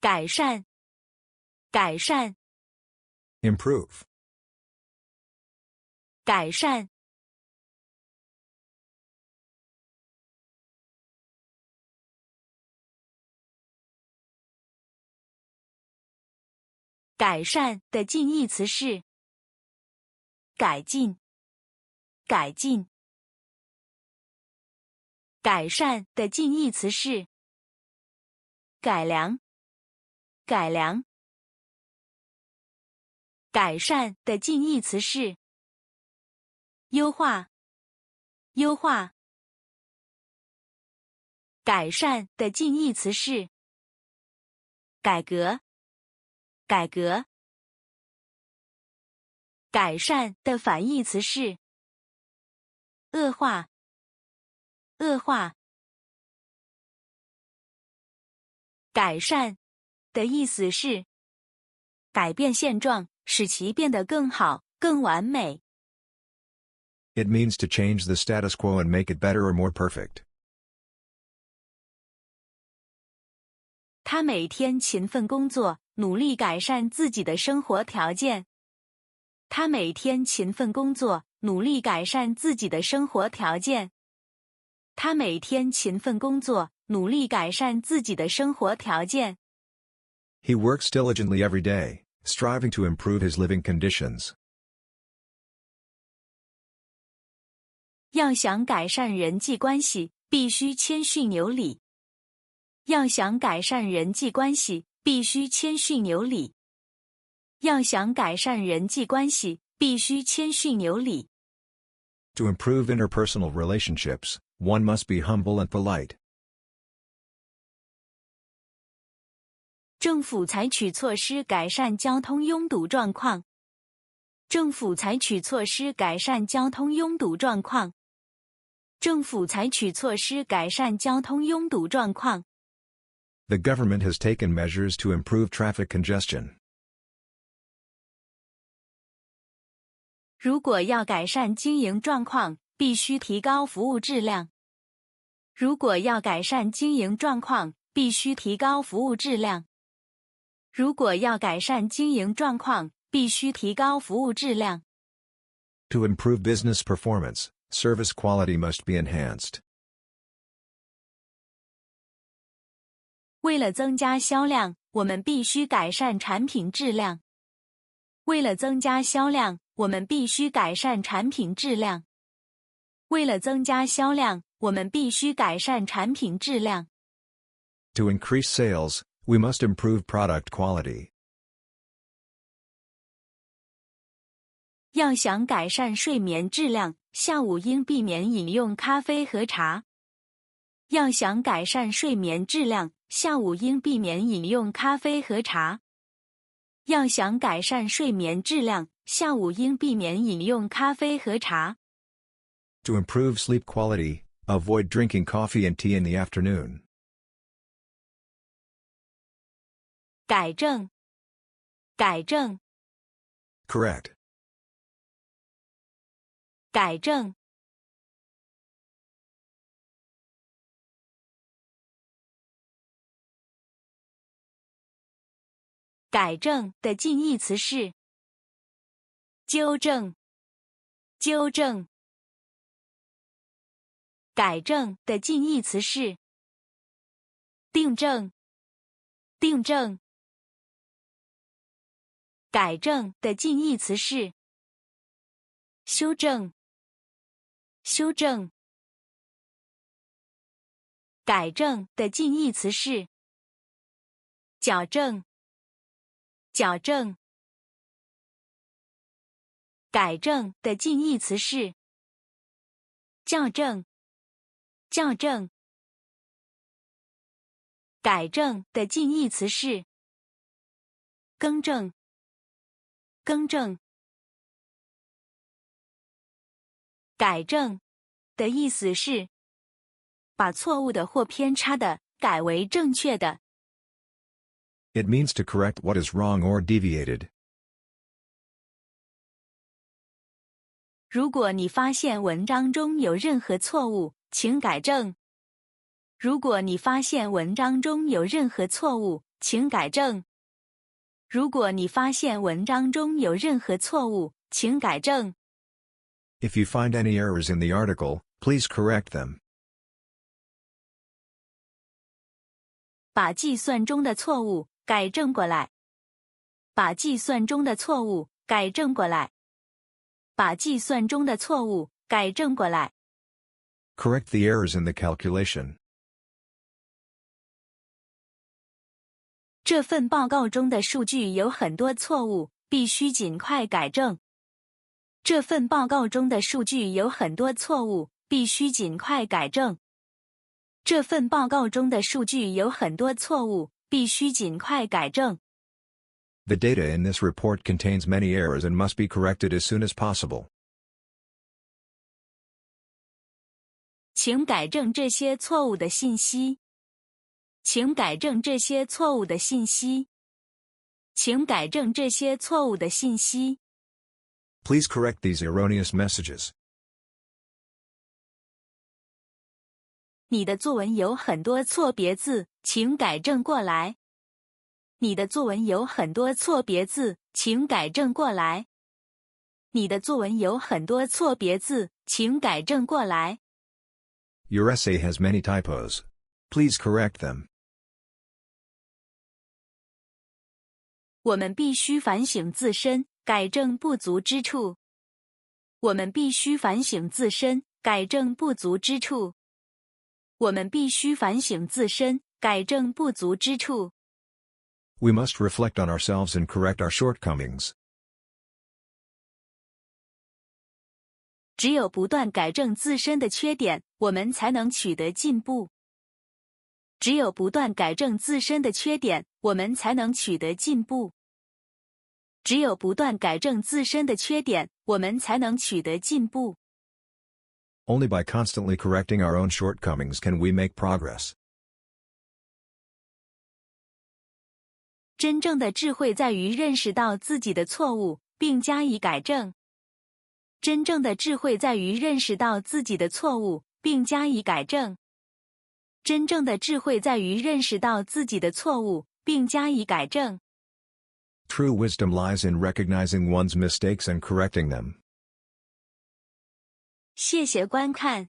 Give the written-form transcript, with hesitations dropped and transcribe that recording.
改善，改善， improve, 改善，改善的近义詞是改進，改進。改善的近義詞是改良，改良。改善的近義詞是優化，優化。改善的近義詞是改革，改革。改善的反義詞是惡化，惡化。改善的意思是改變現狀，使其變得更好、更完美。It means to change the status quo and make it better or more perfect. 他每天勤奮工作，努力改善自己的生活條件。他每天勤奮工作，努力改善自己的生活條件。他每天勤奮工作，努力改善自己的生活條件。He works diligently every day, striving to improve his living conditions. 要想改善人際關係，必須謙遜有禮。要想改善人際關係，必須謙遜有禮。要想改善人際關係，必須謙遜有禮。To improve interpersonal relationships, one must be humble and polite. 政府採取措施改善交通擁堵狀況。政府採取措施改善交通擁堵狀況。政府採取措施改善交通擁堵狀況。The government has taken measures to improve traffic congestion. 如果要改善經營狀況，必須提高服務質量。如果要改善經營狀況，必須提高服務質量。如果要改善經營狀況，必須提高服務質量。To improve business performance, service quality must be enhanced. 為了增加銷量，我們必須改善產品質量。為了增加銷量，我們必須改善產品質量。為了增加銷量，我們必須改善產品質量。To increase sales, we must improve product quality. 要想改善睡眠質量，下午應避免飲用咖啡和茶。要想改善睡眠質量，下午應避免飲用咖啡和茶。要想改善睡眠質量，下午應避免飲用咖啡和茶。To improve sleep quality, avoid drinking coffee and tea in the afternoon. 改正，改正， Correct. 改正。改正的近義詞是糾正，糾正。改正的近義詞是訂正，訂正。改正的近義詞是修正，修正。改正的近義詞是矯正，矯正。改正的近義詞是校正，校正。改正的近義詞是更正，更正。改正的意思是把錯誤的或偏差的改為正確的。It means to correct what is wrong or deviated. 如果你發現文章中有任何錯誤，請改正。如果你發現文章中有任何錯誤，請改正。如果你發現文章中有任何錯誤，請改正。If you find any errors in the article, please correct them. 把計算中的錯誤改正過來。把計算中的錯誤改正過來。把計算中的錯誤改正過來。Correct the errors in the calculation. 這份報告中的數據有很多錯誤，必須盡快改正。這份報告中的數據有很多錯誤，必須盡快改正。這份報告中的數據有很多錯誤，必須盡快改正。The data in this report contains many errors and must be corrected as soon as possible. 請改正這些錯誤的信息。請改正這些錯誤的信息。請改正這些錯誤的信息。Please correct these erroneous messages. 你的作文有很多錯別字，請改正過來。你的作文有很多錯別字，請改正過來。你的作文有很多錯別字，請改正過來。Your essay has many typos. Please correct them. 我們必須反省自身，改正不足之處。我們必須反省自身，改正不足之處。我們必須反省自身，改正不足之處。We must reflect on ourselves and correct our shortcomings. 只有不斷改正自身的缺點，我們才能取得進步。只有不斷改正自身的缺點，我們才能取得進步。只有不斷改正自身的缺點，我們才能取得進步。Only by constantly correcting our own shortcomings can we make progress. 真正的智慧在於認識到自己的錯誤，並加以改正。真正的智慧在於認識到自己的錯誤，並加以改正。真正的智慧在於認識到自己的錯誤，並加以改正。True wisdom lies in recognizing one's mistakes and correcting them. 謝謝觀看。